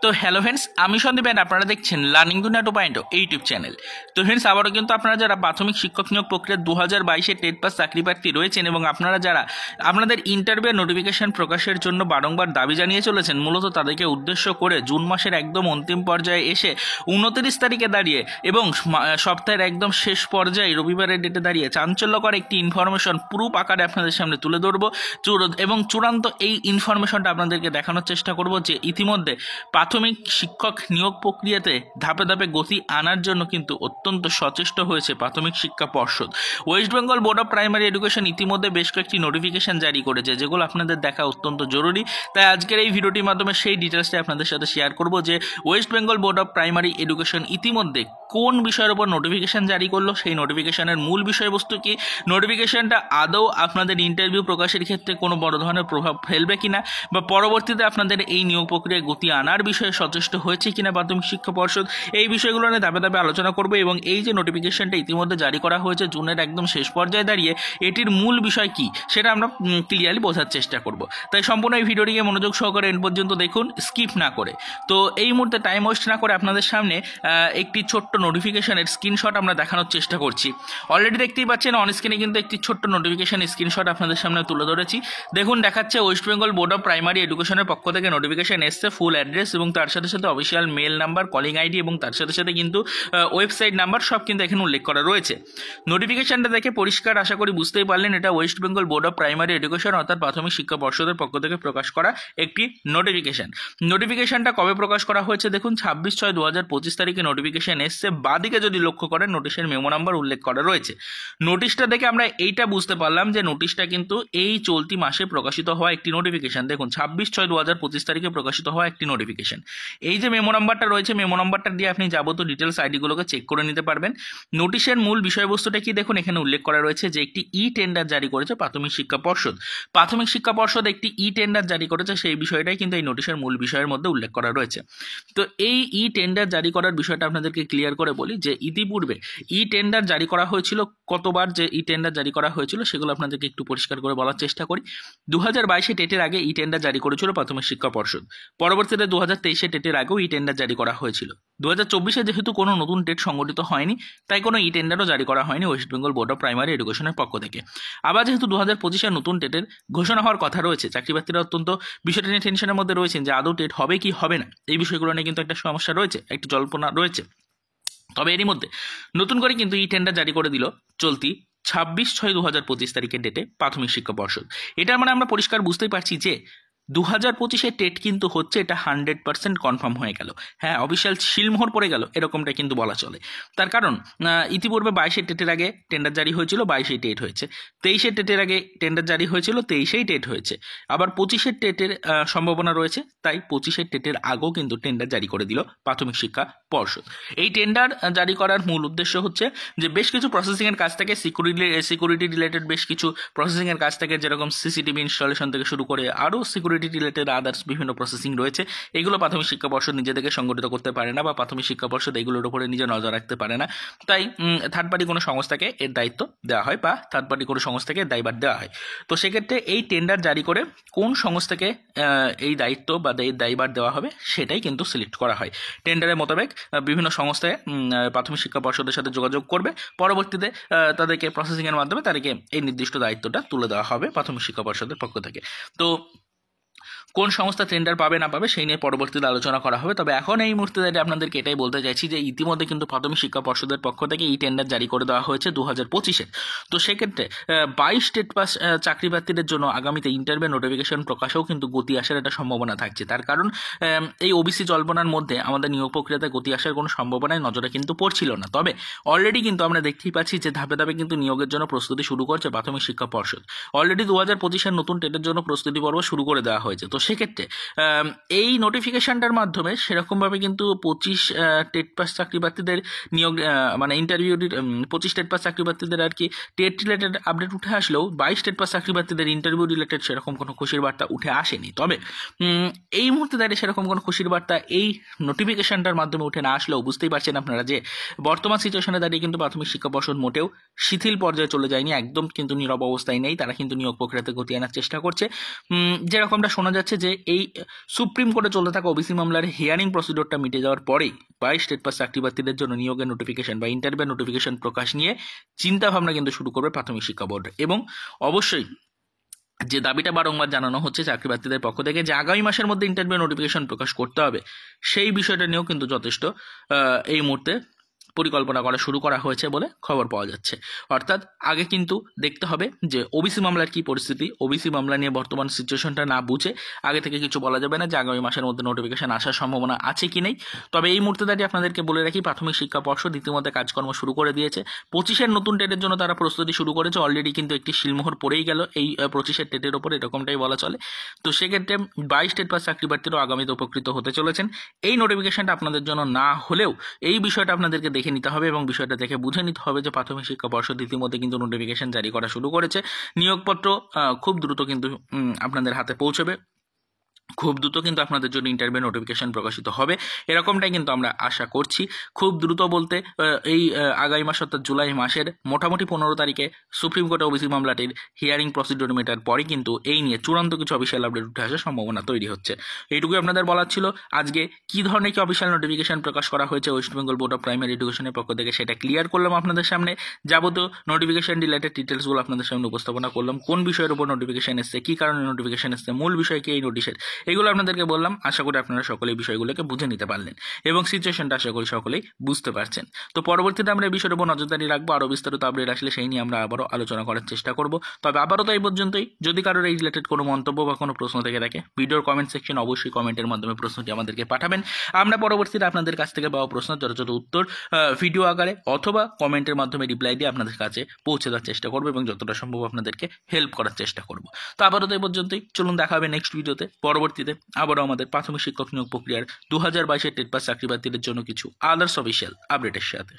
তো hello friends, আমি Sandeep and আপনারা দেখছেন লার্নিং দুনিয়া 2.0 ইউটিউব চ্যানেল। তো ফ্রেন্ডস, আবারও কিন্তু আপনারা যারা প্রাথমিক শিক্ষক নিয়োগ প্রক্রিয়া 2022-এ টেট পাস চাকরি প্রার্থী রয়েছেন এবং আপনারা যারা আপনাদের ইন্টারভিউ নোটিফিকেশন প্রকাশের জন্য বারংবার দাবি জানিয়ে চলেছেন, মূলত তাদেরকে উদ্দেশ্য করে জুন মাসের একদম অন্তিম পর্যায়ে এসে 29 তারিখে দাঁড়িয়ে এবং সপ্তাহের একদম শেষ পর্যায়ে রবিবারের ডেটে দাঁড়িয়ে চাঞ্চল্যকর একটি ইনফরমেশন প্রুফ আকারে আপনাদের সামনে তুলে ধরবো এবং চূড়ান্ত এই ইনফরমেশনটা আপনাদেরকে দেখানোর চেষ্টা করব যে ইতিমধ্যে প্রাথমিক শিক্ষক নিয়োগ প্রক্রিয়াতে ধাপে ধাপে গতি আনার জন্য কিন্তু অত্যন্ত সচেষ্ট হয়েছে প্রাথমিক শিক্ষা পর্ষদ। West Bengal board of primary education ইতিমধ্যে বেশ কয়েকটি নোটিফিকেশন জারি করেছে, যেগুলো আপনাদের দেখা অত্যন্ত জরুরি। তাই আজকের এই ভিডিওটির মাধ্যমে সেই ডিটেলসটা আপনাদের সাথে শেয়ার করব যে West Bengal board of primary education ইতিমধ্যে কোন বিষয়ের উপর নোটিফিকেশন জারি করলো, সেই নোটিফিকেশনের মূল বিষয়বস্তু কি, নোটিফিকেশনটা আদৌ আপনাদের ইন্টারভিউ প্রকাশের ক্ষেত্রে কোনো বড় ধরনের প্রভাব ফেলবে কিনা, বা পরবর্তীতে আপনাদের এই নিয়োগ প্রক্রিয়ায় গতি আনার বিষয়ে সচেষ্ট হয়েছে কিনা প্রাথমিক শিক্ষা পর্ষদ, এই বিষয়গুলো নিয়ে ধাপে ধাপে আলোচনা করব। এবং এই যে নোটিফিকেশনটা ইতিমধ্যে জারি করা হয়েছে জুনের একদম শেষ পর্যায়ে দাঁড়িয়ে, এটির মূল বিষয় কি সেটা আমরা ক্লিয়ারলি বোঝার চেষ্টা করব। তাই সম্পূর্ণ এই ভিডিওটিকে মনোযোগ সহকারে এন্ড পর্যন্ত দেখুন, স্কিপ না করে। তো এই মুহূর্তে টাইম ওয়েস্ট না করে আপনাদের সামনে একটি ছোট্ট নোটিফিকেশনের স্ক্রিনশট আমরা দেখানোর চেষ্টা করছি। অলরেডি দেখতেই পাচ্ছেন অন স্ক্রিনে কিন্তু একটি ছোট্ট নোটিফিকেশন স্ক্রিনশট আপনাদের সামনে তুলে ধরেছি। দেখুন, দেখাচ্ছে West Bengal board of primary এডুকেশনের পক্ষ থেকে নোটিফিকেশন এসছে, ফুল অ্যাড্রেস এবং তার সাথে সাথে official mail number, calling ID এবং তার সাথে সাথে কিন্তু ওয়েবসাইট নাম্বার সব কিন্তু এখানে উল্লেখ করা রয়েছে। নোটিফিকেশনটা দেখে পরিষ্কার আশা করি বুঝতেই পারলেন এটা West Bengal board of primary education অর্থাৎ প্রাথমিক শিক্ষা পর্ষদের পক্ষ থেকে প্রকাশ করা একটি নোটিফিকেশনটা কবে প্রকাশ করা হয়েছে দেখুন, 26/6/2025 তারিখে নোটিফিকেশন এসছে। বাদিকে যদি লক্ষ্য করেন নোটিশের মেমো নাম্বার উল্লেখ করা রয়েছে। নোটিশটা দেখে আমরা এইটা বুঝতে পারলাম যে নোটিশটা কিন্তু এই চলতি মাসে প্রকাশিত হওয়া একটি নোটিফিকেশন। দেখুন, 26/6/2025 তারিখে প্রকাশিত হওয়া একটি নোটিফিকেশন। এই যে মেমো নাম্বারটা রয়েছে, মেমো নাম্বারটা দিয়ে আপনি যাবতীয় ডিটেলস আইডিগুলোকে চেক করে নিতে পারবেন। নোটিশের মূল বিষয়বস্তুটা কি দেখুন, এখানে উল্লেখ করা রয়েছে যে একটি ই টেন্ডার জারি করেছে প্রাথমিক শিক্ষা পর্ষদ। প্রাথমিক শিক্ষা পর্ষদ একটি ই টেন্ডার জারি করেছে, সেই বিষয়টাই কিন্তু এই নোটিশের মূল বিষয়ের মধ্যে উল্লেখ করা রয়েছে। তো এই ই টেন্ডার জারি করার বিষয়টা আপনাদেরকে ক্লিয়ার করে বলি যে ইতিপূর্বে ই টেন্ডার জারি করা হয়েছিল, কতবার যে ই টেন্ডার জারি করা হয়েছিল সেগুলো আপনাদেরকে একটু পরিষ্কার করে বলার চেষ্টা করি। 2022-এ টেটের আগে ই টেন্ডার জারি করেছিল প্রাথমিক শিক্ষা পর্ষদ। পরবর্তীতে 2023-এ টেটের আগেও ই টেন্ডার জারি করা হয়েছিল। 2024-এ যেহেতু কোনো নতুন টেট সংগঠিত হয়নি, তাই কোনো ই টেন্ডারও জারি করা হয়নি West Bengal board of primary এডুকেশনের পক্ষ থেকে। আবার যেহেতু 2025-এ নতুন টেটের ঘোষণা হওয়ার কথা রয়েছে, চাকরি প্রার্থীরা অত্যন্ত বিষয়টা নিয়ে টেনশনের মধ্যে রয়েছেন যে আদৌ টেট হবে কি হবে না, এই বিষয়গুলো নিয়ে কিন্তু একটা সমস্যা রয়েছে, একটি জল্পনা রয়েছে। তবে এরই মধ্যে নতুন করে কিন্তু ই টেন্ডার জারি করে দিল চলতি 26/6/2025 তারিখের ডেটে প্রাথমিক শিক্ষা পর্ষদ। এটার মানে আমরা পরিষ্কার বুঝতেই পারছি যে 2025-এ টেট কিন্তু হচ্ছে, এটা 100% কনফার্ম হয়ে গেল। হ্যাঁ, অফিসিয়াল শিলমোহর পড়ে গেল এরকমটা কিন্তু বলা চলে। তার কারণ ইতিপূর্বে 22-এ টেটের আগে টেন্ডার জারি হয়েছিল, 22-এ টেট হয়েছে। 23-এ টেটের আগে টেন্ডার জারি হয়েছিল, 23-এই টেট হয়েছে। আবার 25-এর টেটের সম্ভাবনা রয়েছে, তাই 25-এর টেটের আগেও কিন্তু টেন্ডার জারি করে দিল প্রাথমিক শিক্ষা পর্ষদ। এই টেন্ডার জারি করার মূল উদ্দেশ্য হচ্ছে যে বেশ কিছু প্রসেসিংয়ের কাজ থেকে সিকিউরিটি রিলেটেড বেশ কিছু প্রসেসিংয়ের কাজ থেকে, যেরকম সিসিটিভি ইনস্টলেশন থেকে শুরু করে আরও সিকিউরিটি রিলেটেড আদার্স বিভিন্ন প্রসেসিং রয়েছে, এগুলো প্রাথমিক শিক্ষা পর্ষদ নিজে থেকে সংগঠিত করতে পারে না, বা প্রাথমিক শিক্ষা পর্ষদ এগুলোর উপরে নিজে নজর রাখতে পারে না। তাই থার্ড পার্টি কোনো সংস্থাকে এর দায়িত্ব দেওয়া হয়, বা থার্ড পার্টি কোনো সংস্থাকে দায়ভার দেওয়া হয়। তো সেক্ষেত্রে এই টেন্ডার জারি করে কোন সংস্থাকে এই দায়িত্ব বা এই দায়ভার দেওয়া হবে সেটাই কিন্তু সিলেক্ট করা হয়। টেন্ডারের মোতাবেক বিভিন্ন সংস্থায় প্রাথমিক শিক্ষা পর্ষদের সাথে যোগাযোগ করবে, পরবর্তীতে তাদেরকে প্রসেসিংয়ের মাধ্যমে তাদেরকে এই নির্দিষ্ট দায়িত্বটা তুলে দেওয়া হবে প্রাথমিক শিক্ষা পর্ষদের পক্ষ থেকে। তো কোন সংস্থা টেন্ডার পাবে না পাবে সেই নিয়ে পরবর্তীতে আলোচনা করা হবে। তবে এখন এই মুহূর্তে আপনাদেরকে এটাই বলতে চাইছি যে ইতিমধ্যে কিন্তু প্রাথমিক শিক্ষা পর্ষদের পক্ষ থেকে এই টেন্ডার জারি করে দেওয়া হয়েছে 2025-এর। তো সেক্ষেত্রে 22 টেট পাস চাকরি প্রার্থীদের জন্য আগামীতে ইন্টারভিউ নোটিফিকেশন প্রকাশেও কিন্তু গতি আসার একটা সম্ভাবনা থাকছে। তার কারণ এই ওবিসি জল্পনার মধ্যে আমাদের নিয়োগ প্রক্রিয়াতে গতি আসার কোনো সম্ভাবনায় নজরে কিন্তু পড়ছিল না। তবে অলরেডি কিন্তু আমরা দেখতেই পাচ্ছি যে ধাপে ধাপে কিন্তু নিয়োগের জন্য প্রস্তুতি শুরু করছে প্রাথমিক শিক্ষা পর্ষদ। অলরেডি 2025-এর নতুন টেটের জন্য প্রস্তুতি পর্ব শুরু করে দেওয়া হয়েছে। তো সেক্ষেত্রে এই নোটিফিকেশনটার মাধ্যমে সেরকমভাবে কিন্তু 25 টেট পাস চাকরি প্রার্থীদের নিয়োগ মানে ইন্টারভিউ 25 টেট পাস চাকরি প্রার্থীদের আর কি টেট রিলেটেড আপডেট উঠে আসলেও 22 টেট পাস চাকরি প্রার্থীদের ইন্টারভিউ রিলেটেড সেরকম কোনো খুশির বার্তা উঠে আসেনি। তবে এই মুহূর্তে দাঁড়িয়ে সেরকম কোনো খুশির বার্তা এই নোটিফিকেশনটার মাধ্যমে উঠে না আসলেও বুঝতেই পারছেন আপনারা যে বর্তমান সিচুয়েশনে দাঁড়িয়ে কিন্তু প্রাথমিক শিক্ষা পর্ষদ মোটেও শিথিল পর্যায়ে চলে যায়নি, একদম কিন্তু নীরব অবস্থায় নেই। তারা কিন্তু নিয়োগ প্রক্রিয়াতে গতি আনার চেষ্টা করছে। যেরকমটা শোনা যাচ্ছে যাচ্ছে যে এই সুপ্রিম কোর্টে চলতে থাকা ওবিসি মামলার হিয়ারিং প্রসিডিওরটা মিটে যাওয়ার পরেই 22 স্টেট পাস চাকরি প্রার্থীদের জন্য নিয়োগের নোটিফিকেশন বা ইন্টারভিউ নোটিফিকেশন প্রকাশ নিয়ে চিন্তাভাবনা কিন্তু শুরু করবে প্রাথমিক শিক্ষা বোর্ড। এবং অবশ্যই যে দাবিটা বারংবার জানানো হচ্ছে চাকরি প্রার্থীদের পক্ষ থেকে যে আগামী মাসের মধ্যে ইন্টারভিউ নোটিফিকেশন প্রকাশ করতে হবে, সেই বিষয়টা নিয়েও কিন্তু যথেষ্ট এই মুহূর্তে পরিকল্পনা করা শুরু করা হয়েছে বলে খবর পাওয়া যাচ্ছে। অর্থাৎ আগে কিন্তু দেখতে হবে যে ওবিসি মামলার কি পরিস্থিতি, ওবিসি মামলা নিয়ে বর্তমান সিচুয়েশনটা না বুঝে আগে থেকে কিছু বলা যাবে না যে আগামী মাসের মধ্যে নোটিফিকেশন আসার সম্ভাবনা আছে কি নেই। তবে এই মুহূর্তে দাঁড়িয়ে আপনাদেরকে বলে রাখি, প্রাথমিক শিক্ষা পর্ষদ ইতিমধ্যে কাজকর্ম শুরু করে দিয়েছে। 25-এর নতুন টেটের জন্য তারা প্রস্তুতি শুরু করেছে। অলরেডি কিন্তু একটি শিলমোহর পড়েই গেল এই 25-এর টেটের ওপর, এরকমটাই বলা চলে। তো সেক্ষেত্রে 22 স্টেট পাস চাকরি প্রার্থীরাও আগামীতে উপকৃত হতে চলেছেন। এই নোটিফিকেশনটা আপনাদের জন্য না হলেও এই বিষয়টা আপনাদেরকে দেখে নিতে হবে এবং বিষয়টা দেখে বুঝে নিতে হবে যে প্রাথমিক শিক্ষা পর্ষদ ইতিমধ্যে কিন্তু নোটিফিকেশন জারি করা শুরু করেছে। নিয়োগপত্র খুব দ্রুত কিন্তু আপনাদের হাতে পৌঁছবে, খুব দ্রুত কিন্তু আপনাদের জন্য ইন্টারভিউ নোটিফিকেশন প্রকাশিত হবে, এরকমটাই কিন্তু আমরা আশা করছি। খুব দ্রুত বলতে এই আগামী মাস অর্থাৎ জুলাই মাসের মোটামুটি 15 তারিখে সুপ্রিম কোর্টে ওবিসি মামলাটির হিয়ারিং প্রসিডিওর মেটার পরে কিন্তু এই নিয়ে চূড়ান্ত কিছু অফিসিয়াল আপডেট উঠে আসার সম্ভাবনা তৈরি হচ্ছে। এইটুকুই আপনাদের বলার ছিল। আজকে কী ধরনের কি অফিসিয়াল নোটিফিকেশন প্রকাশ করা হয়েছে West Bengal board of primary এডুকেশনের পক্ষ থেকে, সেটা ক্লিয়ার করলাম আপনাদের সামনে। যাবতীয় নোটিফিকেশন রিলেটেড ডিটেলসগুলো আপনাদের সামনে উপস্থাপনা করলাম। কোন বিষয়ের উপর নোটিফিকেশন এসছে, কী কারণে নোটিফিকেশন এসছে, মূল বিষয় কি এই নোটিশের, এগুলো আপনাদেরকে বললাম। আশা করি আপনারা সকলেই বিষয়গুলোকে বুঝে নিতে পারলেন এবং সিচুয়েশনটা আশা করি সকলেই বুঝতে পারছেন। তো পরবর্তীতে আমরা এই বিষয়ের উপর নজরদারি রাখবো, আরও বিস্তারিত আপডেট আসলে সেই নিয়ে আমরা আবারও আলোচনা করার চেষ্টা করব। তবে আবারও তো এই পর্যন্তই। যদি কারোর এই রিলেটেড কোনো মন্তব্য বা কোনো প্রশ্ন থেকে থাকে, ভিডিওর কমেন্ট সেকশন অবশ্যই কমেন্টের মাধ্যমে প্রশ্নটি আমাদেরকে পাঠাবেন। আমরা পরবর্তীতে আপনাদের কাছ থেকে পাওয়া প্রশ্নের যথাযথ উত্তর ভিডিও আকারে অথবা কমেন্টের মাধ্যমে রিপ্লাই দিয়ে আপনাদের কাছে পৌঁছে দেওয়ার চেষ্টা করবো এবং যতটা সম্ভব আপনাদেরকে হেল্প করার চেষ্টা করব। তো আবারও তো এই পর্যন্তই। চলুন দেখা হবে নেক্সট ভিডিওতে। পরবর্তীতে আবারও আমাদের প্রাথমিক শিক্ষক নিয়োগ প্রক্রিয়ার 2022-এর টেট পাস চাকরি প্রার্থীদের জন্য কিছু আদার্স অফিসিয়াল আপডেটের সাথে।